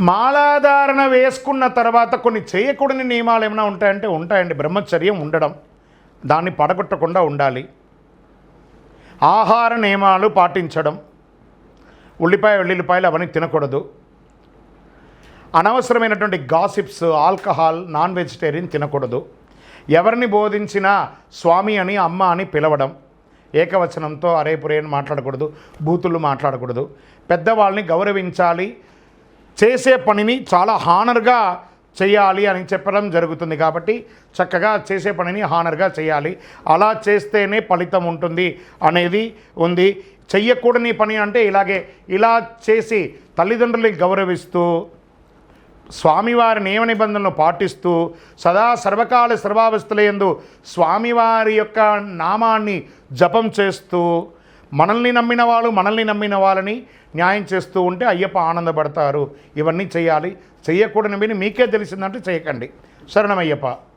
మాలాధారణ వేసుకున్న తర్వాత కొన్ని చేయకూడని నియమాలు ఏమైనా ఉంటాయంటే ఉంటాయండి. బ్రహ్మచర్యం ఉండడం, దాన్ని పడగొట్టకుండా ఉండాలి. ఆహార నియమాలు పాటించడం, ఉల్లిపాయ వెల్లుల్లిపాయలు అవన్నీ తినకూడదు. అనవసరమైనటువంటి గాసిప్స్, ఆల్కహాల్, నాన్ వెజిటేరియన్ తినకూడదు. ఎవరిని బోధించినా స్వామి అని అమ్మ అని పిలవడం, ఏకవచనంతో అరే పురే అని మాట్లాడకూడదు, బూతులు మాట్లాడకూడదు. పెద్దవాళ్ళని గౌరవించాలి, చేసే పనిని చాలా హానర్గా చేయాలి అని చెప్పడం జరుగుతుంది. కాబట్టి చక్కగా చేసే పనిని హానర్గా చేయాలి. అలా చేస్తేనే ఫలితం ఉంటుంది అనేది ఉంది. చెయ్యకూడని పని అంటే ఇలా చేసి తల్లిదండ్రుల్ని గౌరవిస్తూ, స్వామివారి నియమ నిబంధనలు పాటిస్తూ, సదా సర్వకాల సర్వావస్థలయందు స్వామివారి యొక్క నామాన్ని జపం చేస్తూ, మనల్ని నమ్మిన వాళ్ళని న్యాయం చేస్తూ ఉంటే అయ్యప్ప ఆనందపడతారు. ఇవన్నీ చేయాలి. చెయ్యకూడనివి మీకే తెలిసిందంటే చేయకండి. శరణమయ్యప్ప.